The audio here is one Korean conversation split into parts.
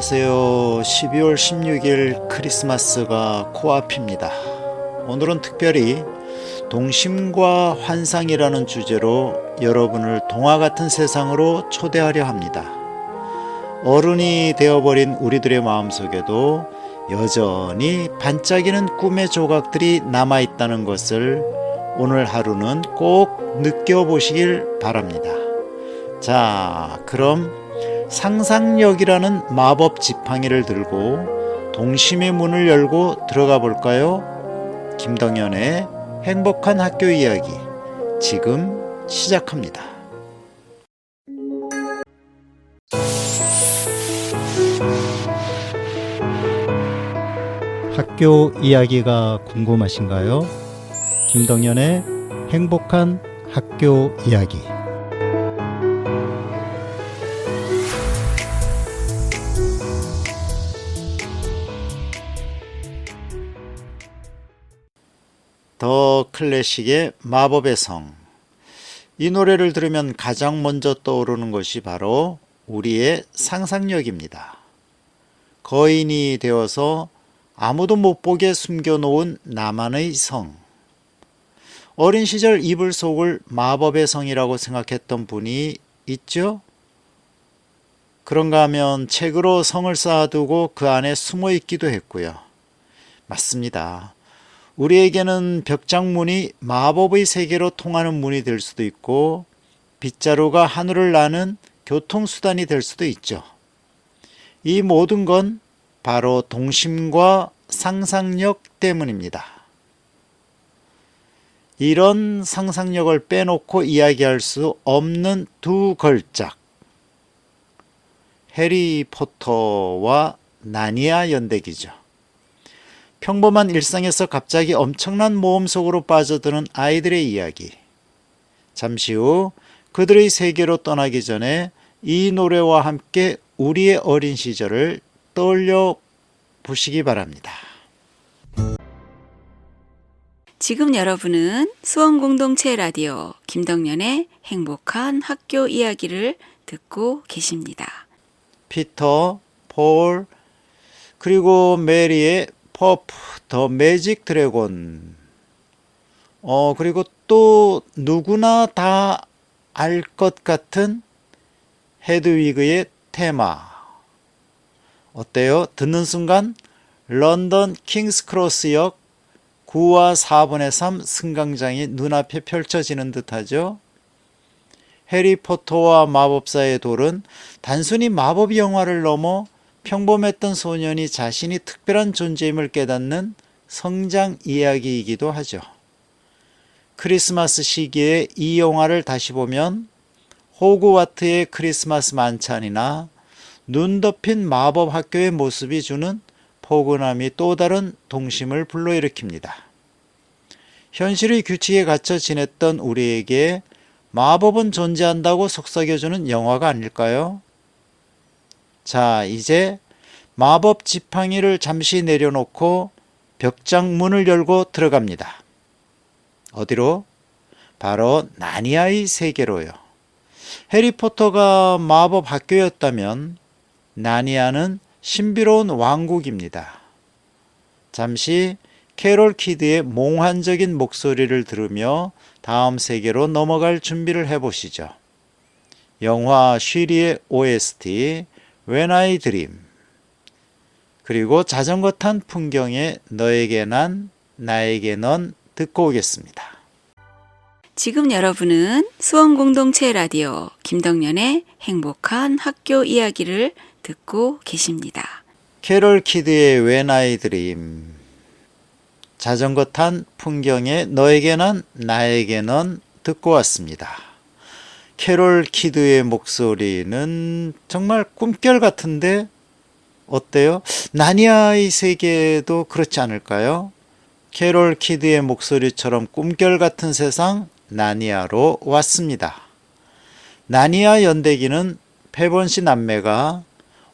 안녕하세요. 12월 16일 크리스마스가 코앞입니다. 오늘은 특별히 동심과 환상이라는 주제로 여러분을 동화 같은 세상으로 초대하려 합니다. 어른이 되어버린 우리들의 마음속에도 여전히 반짝이는 꿈의 조각들이 남아있다는 것을 오늘 하루는 꼭 느껴보시길 바랍니다. 자, 그럼 상상력이라는 마법 지팡이를 들고 동심의 문을 열고 들어가 볼까요? 김덕연의 행복한 학교 이야기 지금 시작합니다. 학교 이야기가 궁금하신가요? 김덕연의 행복한 학교 이야기. 더 클래식의 마법의 성. 이 노래를 들으면 가장 먼저 떠오르는 것이 바로 우리의 상상력입니다. 거인이 되어서 아무도 못 보게 숨겨놓은 나만의 성. 어린 시절 이불 속을 마법의 성이라고 생각했던 분이 있죠? 그런가 하면 책으로 성을 쌓아두고 그 안에 숨어 있기도 했고요. 맞습니다. 우리에게는 벽장문이 마법의 세계로 통하는 문이 될 수도 있고 빗자루가 하늘을 나는 교통수단이 될 수도 있죠. 이 모든 건 바로 동심과 상상력 때문입니다. 이런 상상력을 빼놓고 이야기할 수 없는 두 걸작. 해리포터와 나니아 연대기죠. 평범한 일상에서 갑자기 엄청난 모험 속으로 빠져드는 아이들의 이야기. 잠시 후 그들의 세계로 떠나기 전에 이 노래와 함께 우리의 어린 시절을 떠올려 보시기 바랍니다. 지금 여러분은 수원공동체 라디오 김덕연의 행복한 학교 이야기를 듣고 계십니다. 피터, 폴, 그리고 메리의 퍼프, 더 매직 드래곤. 그리고 또 누구나 다 알 것 같은 헤드위그의 테마. 어때요? 듣는 순간 런던 킹스크로스역 9와 4분의 3 승강장이 눈앞에 펼쳐지는 듯하죠. 해리포터와 마법사의 돌은 단순히 마법 영화를 넘어 평범했던 소년이 자신이 특별한 존재임을 깨닫는 성장 이야기이기도 하죠. 크리스마스 시기에 이 영화를 다시 보면 호그와트의 크리스마스 만찬이나 눈 덮인 마법 학교의 모습이 주는 포근함이 또 다른 동심을 불러일으킵니다. 현실의 규칙에 갇혀 지냈던 우리에게 마법은 존재한다고 속삭여주는 영화가 아닐까요? 자, 이제 마법 지팡이를 잠시 내려놓고 벽장 문을 열고 들어갑니다. 어디로? 바로 나니아의 세계로요. 해리포터가 마법 학교였다면 나니아는 신비로운 왕국입니다. 잠시 캐롤 키드의 몽환적인 목소리를 들으며 다음 세계로 넘어갈 준비를 해보시죠. 영화 쉬리의 OST When I Dream, 그리고 자전거 탄 풍경에 너에게 난 나에게 넌 듣고 오겠습니다. 지금 여러분은 수원공동체 라디오 김덕연의 행복한 학교 이야기를 듣고 계십니다. 캐롤 키드의 When I Dream, 자전거 탄 풍경에 너에게 난 나에게 넌 듣고 왔습니다. 캐롤 키드의 목소리는 정말 꿈결 같은데 어때요? 나니아의 세계도 그렇지 않을까요? 캐롤 키드의 목소리처럼 꿈결 같은 세상 나니아로 왔습니다. 나니아 연대기는 페번시 남매가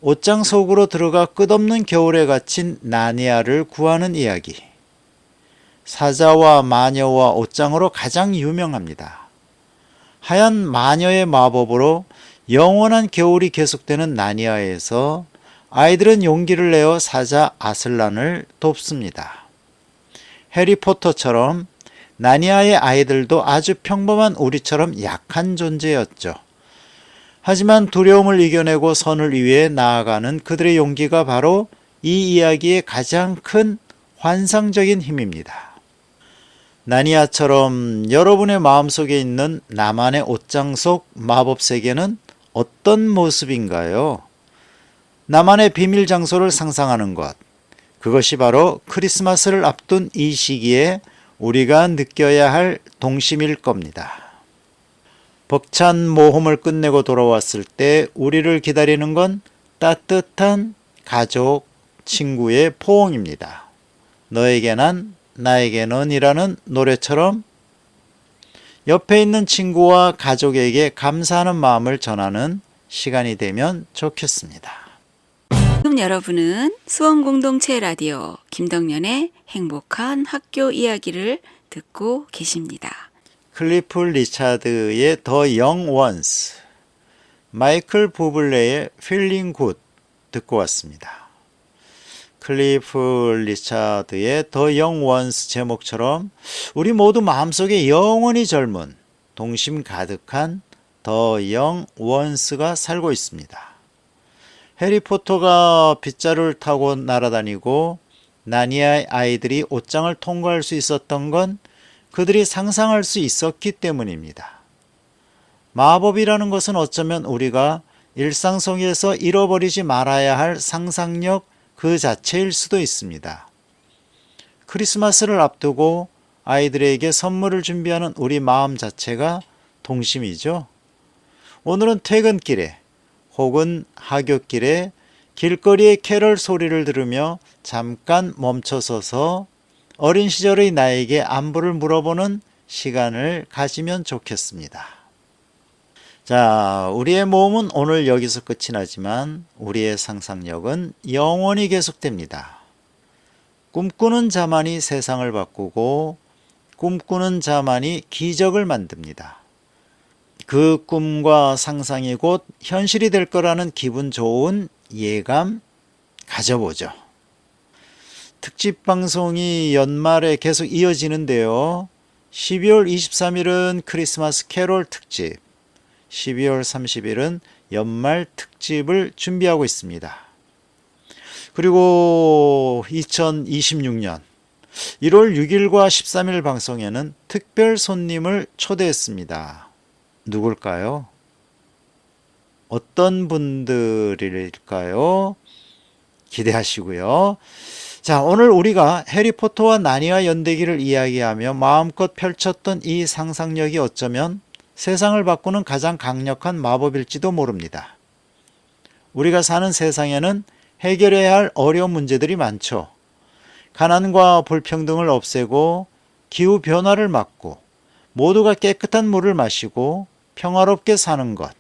옷장 속으로 들어가 끝없는 겨울에 갇힌 나니아를 구하는 이야기. 사자와 마녀와 옷장으로 가장 유명합니다. 하얀 마녀의 마법으로 영원한 겨울이 계속되는 나니아에서 아이들은 용기를 내어 사자 아슬란을 돕습니다. 해리포터처럼 나니아의 아이들도 아주 평범한 우리처럼 약한 존재였죠. 하지만 두려움을 이겨내고 선을 위해 나아가는 그들의 용기가 바로 이 이야기의 가장 큰 환상적인 힘입니다. 나니아처럼 여러분의 마음속에 있는 나만의 옷장 속 마법 세계는 어떤 모습인가요? 나만의 비밀 장소를 상상하는 것. 그것이 바로 크리스마스를 앞둔 이 시기에 우리가 느껴야 할 동심일 겁니다. 벅찬 모험을 끝내고 돌아왔을 때 우리를 기다리는 건 따뜻한 가족, 친구의 포옹입니다. 너에게 난, 나에게 넌이라는 노래처럼 옆에 있는 친구와 가족에게 감사하는 마음을 전하는 시간이 되면 좋겠습니다. 지금 여러분은 수원공동체 라디오 김덕년의 행복한 학교 이야기를 듣고 계십니다. 클리프 리차드의 더 영 원스, 마이클 부블레의 필링 굿 듣고 왔습니다. 클리프 리차드의 더 영 원스 제목처럼 우리 모두 마음속에 영원히 젊은 동심 가득한 더 영 원스가 살고 있습니다. 해리포터가 빗자루를 타고 날아다니고 나니아의 아이들이 옷장을 통과할 수 있었던 건 그들이 상상할 수 있었기 때문입니다. 마법이라는 것은 어쩌면 우리가 일상 속에서 잃어버리지 말아야 할 상상력 그 자체일 수도 있습니다. 크리스마스를 앞두고 아이들에게 선물을 준비하는 우리 마음 자체가 동심이죠. 오늘은 퇴근길에 혹은 하굣길에 길거리의 캐럴 소리를 들으며 잠깐 멈춰서서 어린 시절의 나에게 안부를 물어보는 시간을 가지면 좋겠습니다. 자, 우리의 모험은 오늘 여기서 끝이 나지만 우리의 상상력은 영원히 계속됩니다. 꿈꾸는 자만이 세상을 바꾸고 꿈꾸는 자만이 기적을 만듭니다. 그 꿈과 상상이 곧 현실이 될 거라는 기분 좋은 예감 가져보죠. 특집 방송이 연말에 계속 이어지는데요. 12월 23일은 크리스마스 캐롤 특집, 12월 30일은 연말 특집을 준비하고 있습니다. 그리고 2026년 1월 6일과 13일 방송에는 특별 손님을 초대했습니다. 누굴까요? 어떤 분들일까요? 기대하시고요. 자, 오늘 우리가 해리포터와 나니아 연대기를 이야기하며 마음껏 펼쳤던 이 상상력이 어쩌면 세상을 바꾸는 가장 강력한 마법일지도 모릅니다. 우리가 사는 세상에는 해결해야 할 어려운 문제들이 많죠. 가난과 불평등을 없애고 기후변화를 막고 모두가 깨끗한 물을 마시고 평화롭게 사는 것.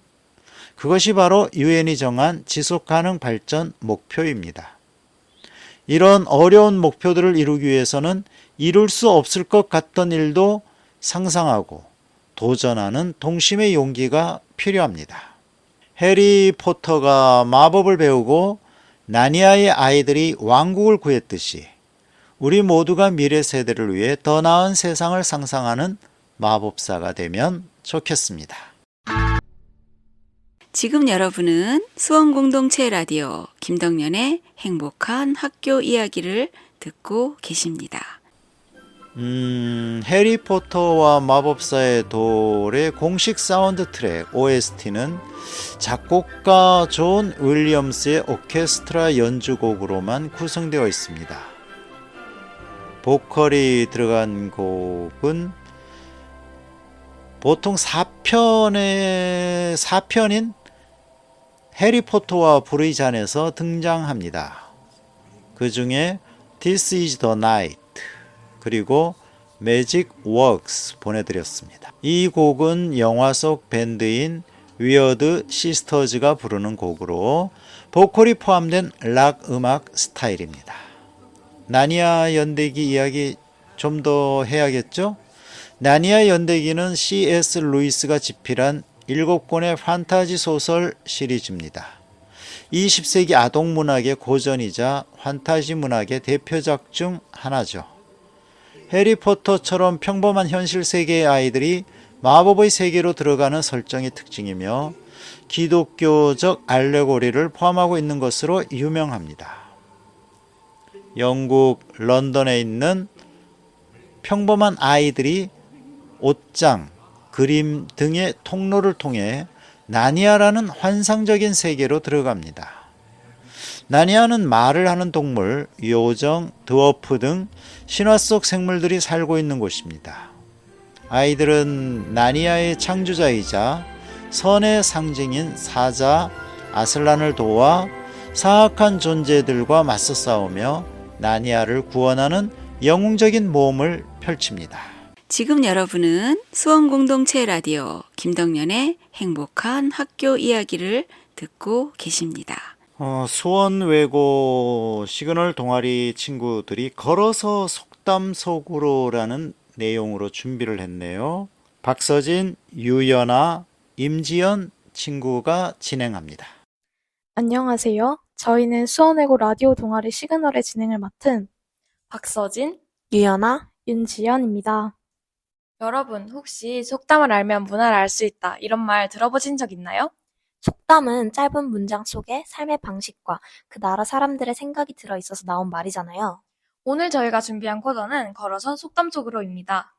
그것이 바로 유엔이 정한 지속가능 발전 목표입니다. 이런 어려운 목표들을 이루기 위해서는 이룰 수 없을 것 같던 일도 상상하고 도전하는 동심의 용기가 필요합니다. 해리포터가 마법을 배우고 나니아의 아이들이 왕국을 구했듯이 우리 모두가 미래 세대를 위해 더 나은 세상을 상상하는 마법사가 되면 좋겠습니다. 지금 여러분은 수원공동체 라디오 김덕년의 행복한 학교 이야기를 듣고 계십니다. 해리포터와 마법사의 돌의 공식 사운드 트랙 OST는 작곡가 존 윌리엄스의 오케스트라 연주곡으로만 구성되어 있습니다. 보컬이 들어간 곡은 보통 4편인 해리포터와 불의 잔에서 등장합니다. 그 중에 This is the Night 그리고 Magic Works 보내드렸습니다. 이 곡은 영화 속 밴드인 위어드 시스터즈가 부르는 곡으로 보컬이 포함된 락 음악 스타일입니다. 나니아 연대기 이야기 좀 더 해야겠죠? 나니아 연대기는 C.S. 루이스가 집필한 7권의 판타지 소설 시리즈입니다. 20세기 아동 문학의 고전이자 판타지 문학의 대표작 중 하나죠. 해리포터처럼 평범한 현실 세계의 아이들이 마법의 세계로 들어가는 설정이 특징이며 기독교적 알레고리를 포함하고 있는 것으로 유명합니다. 영국 런던에 있는 평범한 아이들이 옷장, 그림 등의 통로를 통해 나니아라는 환상적인 세계로 들어갑니다. 나니아는 말을 하는 동물, 요정, 드워프 등 신화 속 생물들이 살고 있는 곳입니다. 아이들은 나니아의 창조자이자 선의 상징인 사자 아슬란을 도와 사악한 존재들과 맞서 싸우며 나니아를 구원하는 영웅적인 모험을 펼칩니다. 지금 여러분은 수원공동체 라디오 김덕년의 행복한 학교 이야기를 듣고 계십니다. 수원외고 시그널 동아리 친구들이 걸어서 속담 속으로라는 내용으로 준비를 했네요. 박서진, 유연아, 임지연 친구가 진행합니다. 안녕하세요. 저희는 수원외고 라디오 동아리 시그널의 진행을 맡은 박서진, 유연아, 윤지연입니다. 여러분 혹시 속담을 알면 문화를 알 수 있다 이런 말 들어보신 적 있나요? 속담은 짧은 문장 속에 삶의 방식과 그 나라 사람들의 생각이 들어있어서 나온 말이잖아요. 오늘 저희가 준비한 코너는 걸어서 속담 속으로입니다.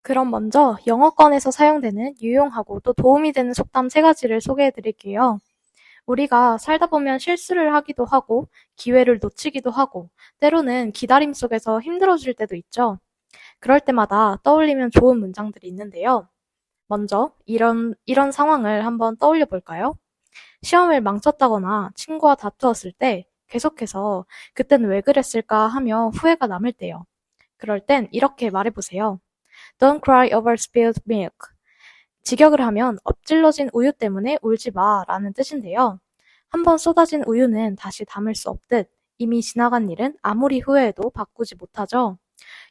그럼 먼저 영어권에서 사용되는 유용하고 또 도움이 되는 속담 3가지를 소개해 드릴게요. 우리가 살다 보면 실수를 하기도 하고 기회를 놓치기도 하고 때로는 기다림 속에서 힘들어질 때도 있죠. 그럴 때마다 떠올리면 좋은 문장들이 있는데요. 먼저 이런 상황을 한번 떠올려 볼까요? 시험을 망쳤다거나 친구와 다투었을 때 계속해서 그땐 왜 그랬을까 하며 후회가 남을 때요. 그럴 땐 이렇게 말해보세요. Don't cry over spilled milk. 직역을 하면 엎질러진 우유 때문에 울지 마 라는 뜻인데요. 한번 쏟아진 우유는 다시 담을 수 없듯 이미 지나간 일은 아무리 후회해도 바꾸지 못하죠.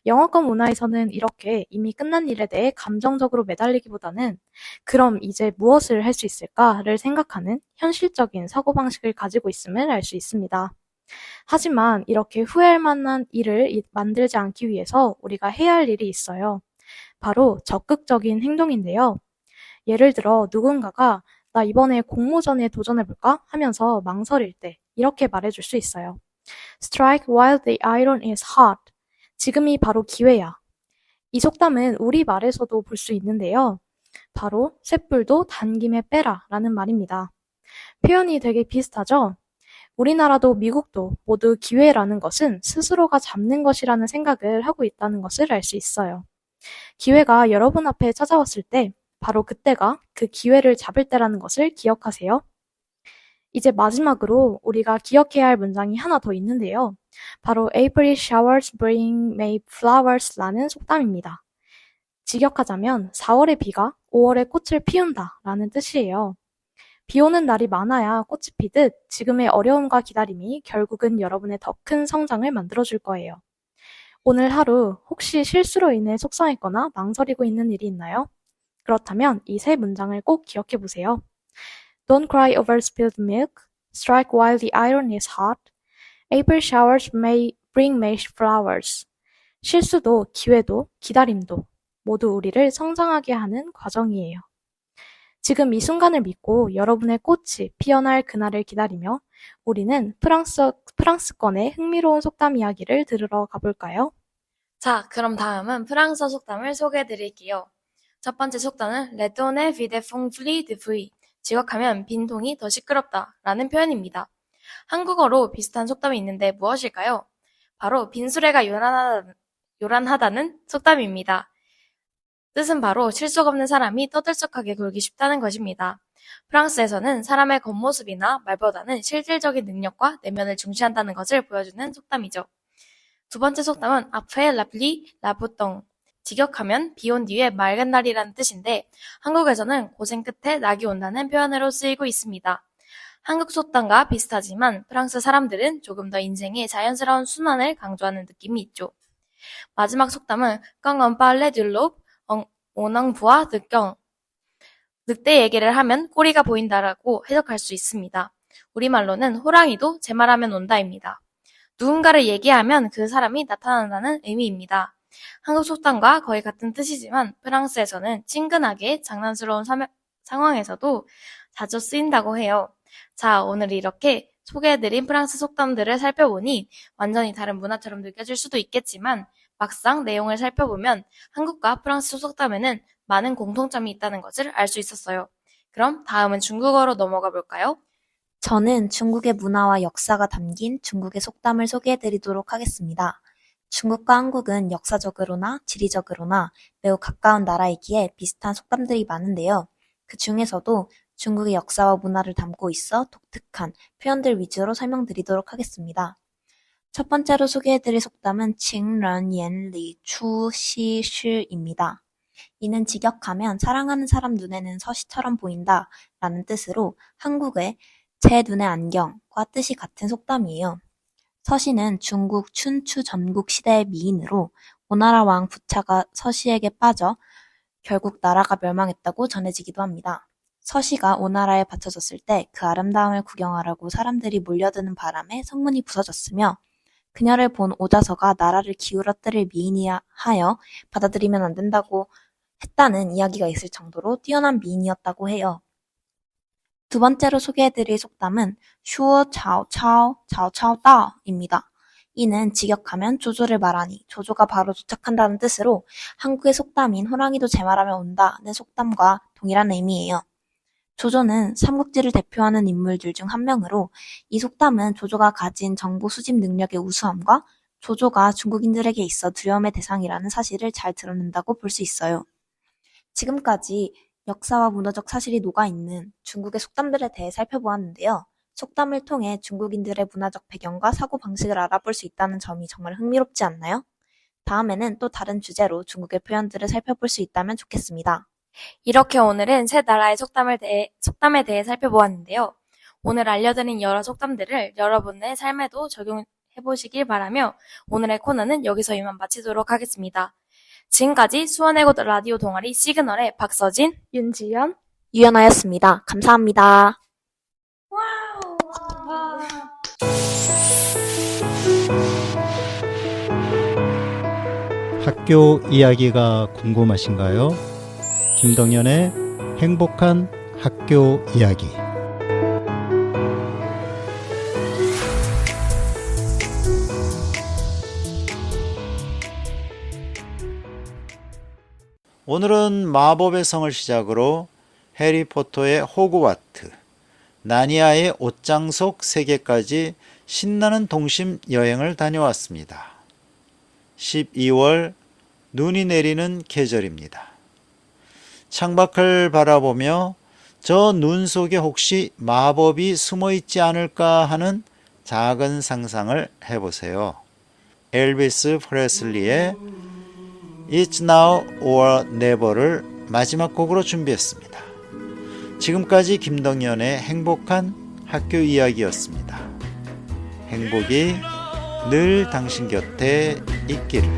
영어권 문화에서는 이렇게 이미 끝난 일에 대해 감정적으로 매달리기보다는 그럼 이제 무엇을 할 수 있을까를 생각하는 현실적인 사고방식을 가지고 있음을 알 수 있습니다. 하지만 이렇게 후회할 만한 일을 만들지 않기 위해서 우리가 해야 할 일이 있어요. 바로 적극적인 행동인데요. 예를 들어 누군가가 나 이번에 공모전에 도전해볼까? 하면서 망설일 때 이렇게 말해줄 수 있어요. Strike while the iron is hot. 지금이 바로 기회야. 이 속담은 우리말에서도 볼 수 있는데요. 바로 쇳불도 단김에 빼라 라는 말입니다. 표현이 되게 비슷하죠? 우리나라도 미국도 모두 기회라는 것은 스스로가 잡는 것이라는 생각을 하고 있다는 것을 알 수 있어요. 기회가 여러분 앞에 찾아왔을 때 바로 그때가 그 기회를 잡을 때라는 것을 기억하세요. 이제 마지막으로 우리가 기억해야 할 문장이 하나 더 있는데요. 바로 April showers bring May flowers 라는 속담입니다. 직역하자면 4월의 비가 5월의 꽃을 피운다 라는 뜻이에요. 비 오는 날이 많아야 꽃이 피듯 지금의 어려움과 기다림이 결국은 여러분의 더 큰 성장을 만들어줄 거예요. 오늘 하루 혹시 실수로 인해 속상했거나 망설이고 있는 일이 있나요? 그렇다면 이 3문장을 꼭 기억해 보세요. Don't cry over spilled milk. Strike while the iron is hot. April showers may bring May flowers. 실수도 기회도 기다림도 모두 우리를 성장하게 하는 과정이에요. 지금 이 순간을 믿고 여러분의 꽃이 피어날 그날을 기다리며 우리는 프랑스권의 흥미로운 속담 이야기를 들으러 가볼까요? 자, 그럼 다음은 프랑스어 속담을 소개해 드릴게요. 첫 번째 속담은 Les tonnes vides font plus de bruit. 직역하면 빈통이 더 시끄럽다 라는 표현입니다. 한국어로 비슷한 속담이 있는데 무엇일까요? 바로 빈수레가 요란하다는 속담입니다. 뜻은 바로 실속 없는 사람이 떠들썩하게 굴기 쉽다는 것입니다. 프랑스에서는 사람의 겉모습이나 말보다는 실질적인 능력과 내면을 중시한다는 것을 보여주는 속담이죠. 두 번째 속담은 Après la pluie, la beau temps. 직역하면 비 온 뒤에 맑은 날이라는 뜻인데 한국에서는 고생 끝에 낙이 온다는 표현으로 쓰이고 있습니다. 한국 속담과 비슷하지만 프랑스 사람들은 조금 더 인생의 자연스러운 순환을 강조하는 느낌이 있죠. 마지막 속담은 Quand on parle de l'aube, on en voit de quand. 늑대 얘기를 하면 꼬리가 보인다라고 해석할 수 있습니다. 우리말로는 호랑이도 제 말하면 온다입니다. 누군가를 얘기하면 그 사람이 나타난다는 의미입니다. 한국 속담과 거의 같은 뜻이지만 프랑스에서는 친근하게 장난스러운 상황에서도 자주 쓰인다고 해요. 자, 오늘 이렇게 소개해드린 프랑스 속담들을 살펴보니 완전히 다른 문화처럼 느껴질 수도 있겠지만 막상 내용을 살펴보면 한국과 프랑스 속담에는 많은 공통점이 있다는 것을 알 수 있었어요. 그럼 다음은 중국어로 넘어가 볼까요? 저는 중국의 문화와 역사가 담긴 중국의 속담을 소개해드리도록 하겠습니다. 중국과 한국은 역사적으로나 지리적으로나 매우 가까운 나라이기에 비슷한 속담들이 많은데요. 그 중에서도 중국의 역사와 문화를 담고 있어 독특한 표현들 위주로 설명드리도록 하겠습니다. 첫 번째로 소개해드릴 속담은 칭런옌리 추시시입니다. 이는 직역하면 사랑하는 사람 눈에는 서시처럼 보인다 라는 뜻으로 한국의 제 눈의 안경과 뜻이 같은 속담이에요. 서시는 중국 춘추 전국 시대의 미인으로 오나라 왕 부차가 서시에게 빠져 결국 나라가 멸망했다고 전해지기도 합니다. 서시가 오나라에 바쳐졌을 때 그 아름다움을 구경하려고 사람들이 몰려드는 바람에 성문이 부서졌으며 그녀를 본 오자서가 나라를 기울어뜨릴 미인이야 하여 받아들이면 안 된다고 했다는 이야기가 있을 정도로 뛰어난 미인이었다고 해요. 두 번째로 소개해드릴 속담은 슈어 차오차오 차오차오다입니다. 이는 직역하면 조조를 말하니 조조가 바로 도착한다는 뜻으로 한국의 속담인 호랑이도 제 말하면 온다는 속담과 동일한 의미예요. 조조는 삼국지를 대표하는 인물들 중 한 명으로 이 속담은 조조가 가진 정보 수집 능력의 우수함과 조조가 중국인들에게 있어 두려움의 대상이라는 사실을 잘 드러낸다고 볼 수 있어요. 지금까지 역사와 문화적 사실이 녹아있는 중국의 속담들에 대해 살펴보았는데요. 속담을 통해 중국인들의 문화적 배경과 사고방식을 알아볼 수 있다는 점이 정말 흥미롭지 않나요? 다음에는 또 다른 주제로 중국의 표현들을 살펴볼 수 있다면 좋겠습니다. 이렇게 오늘은 세 나라의 속담에 대해 살펴보았는데요. 오늘 알려드린 여러 속담들을 여러분의 삶에도 적용해보시길 바라며 오늘의 코너는 여기서 이만 마치도록 하겠습니다. 지금까지 수원의 곳 라디오 동아리 시그널의 박서진, 윤지연, 유연아였습니다. 감사합니다. 학교 이야기가 궁금하신가요? 김덕연의 행복한 학교 이야기. 오늘은 마법의 성을 시작으로 해리포터의 호그와트, 나니아의 옷장 속 세계까지 신나는 동심 여행을 다녀왔습니다. 12월 눈이 내리는 계절입니다. 창밖을 바라보며 저 눈 속에 혹시 마법이 숨어 있지 않을까 하는 작은 상상을 해보세요. 엘비스 프레슬리의 It's Now or Never를 마지막 곡으로 준비했습니다. 지금까지 김덕연의 행복한 학교 이야기였습니다. 행복이 늘 당신 곁에 있기를.